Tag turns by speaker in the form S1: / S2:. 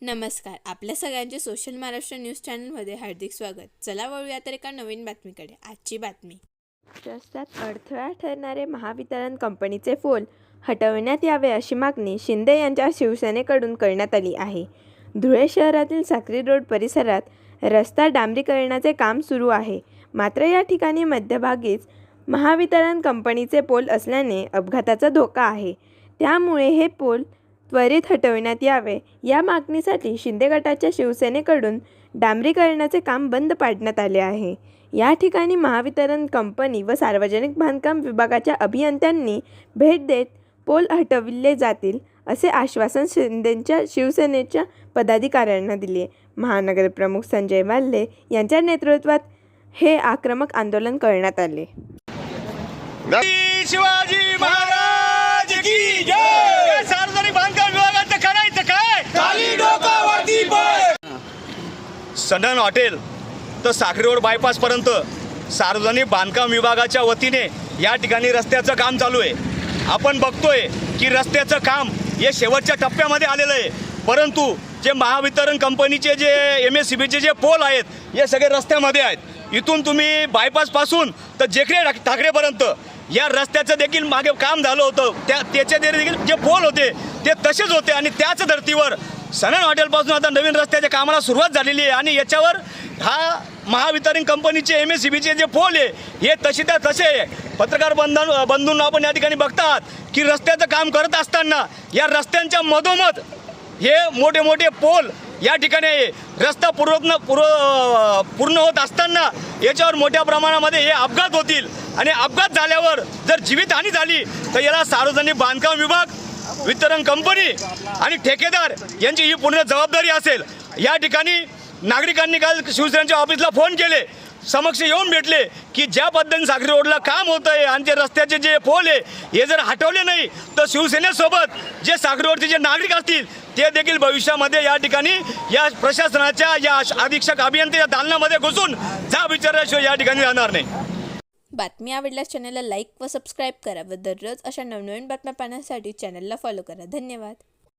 S1: नमस्कार. आपल्या सगळ्यांचे सोशल महाराष्ट्र न्यूज चॅनलमध्ये हार्दिक स्वागत. चला वळूया तर एका नवीन बातमीकडे. आजची बातमी. रस्त्यात अडथळा ठरणारे महावितरण कंपनीचे पोल हटवण्यात यावे अशी मागणी शिंदे यांच्या शिवसेनेकडून करण्यात आली आहे. धुळे शहरातील साक्री रोड परिसरात रस्ता डांबरीकरणाचे काम सुरू आहे. मात्र या ठिकाणी मध्यभागीच महावितरण कंपनीचे पोल असल्याने अपघाताचा धोका आहे. त्यामुळे हे पोल त्वरित हटविण्यात यावे या मागणीसाठी शिंदे गटाच्या शिवसेनेकडून डांबरीकरणाचे काम बंद पाडण्यात आले आहे. या ठिकाणी महावितरण कंपनी व सार्वजनिक बांधकाम विभागाच्या अभियंत्यांनी भेट देत पोल हटविले जातील असे आश्वासन शिंदेच्या शिवसेनेच्या पदाधिकाऱ्यांना दिले. महानगरप्रमुख संजय वाल्हे यांच्या नेतृत्वात हे आक्रमक आंदोलन करण्यात आले.
S2: शिवाजी महाराज की जय. सार्वजनिक बांधकाम विभागाचं करायचं काय?
S3: खाली डोकावरती पाय.
S2: सनन हॉटेल तर साक्री रोड बायपास पर्यंत सार्वजनिक बांधकाम विभागाच्या वतीने या ठिकाणी रस्त्याचं काम चालू आहे. आपण बघतोय की रस्त्याचं काम हे शेवटच्या टप्प्यामध्ये आलेलं आहे. परंतु जे महावितरण कंपनीचे जे MSCBचे जे पोल आहेत हे सगळे रस्त्यामध्ये आहेत. इथून तुम्ही बायपासपासून तर जेकरे ठाकरेपर्यंत या रस्त्याचं देखील मागे काम झालं होतं. त्याचे देखील जे पोल होते ते तसेच होते आणि त्याच धर्तीवर सनन हॉटेलपासून आता नवीन रस्त्याच्या कामाला सुरुवात झालेली आहे. आणि याच्यावर हा महावितरण कंपनीचे MSCBचे जे पोल आहे हे तसे त्या तसे आहे. पत्रकार बंधूंना आपण या ठिकाणी बघतात की रस्त्याचं काम करत असताना या रस्त्यांच्या मधोमध हे मोठे मोठे पोल या ठिकाणी रस्ता पूर्ण होत असताना याच्यावर मोठ्या प्रमाणामध्ये हे अपघात होतील. आणि अपघात झाल्यावर जर जीवितहानी झाली तर याला सार्वजनिक बांधकाम विभाग, वितरण कंपनी आणि ठेकेदार यांची ही पूर्ण जबाबदारी असेल. या ठिकाणी नागरिकांनी काल शिवसेनेच्या ऑफिसला फोन केले, समक्ष येऊन भेटले की ज्या पद्धतीने साक्री रोडला काम होतं आहे आणि ते रस्त्याचे जे पोल आहे हे जर हटवले नाही तर शिवसेनेसोबत जे साक्री रोडचे जे नागरिक असतील ते देखील भविष्यामध्ये या ठिकाणी या प्रशासनाच्या या अधीक्षक अभियंत्याच्या दालनामध्ये घुसून जा विचारल्याशिवाय या ठिकाणी राहणार नाही.
S1: बातमी आवडल्यास चॅनलला लाईक व सबस्क्राईब करा व दररोज अशा नवनवीन बातम्या पाहण्यासाठी चॅनलला फॉलो करा. धन्यवाद.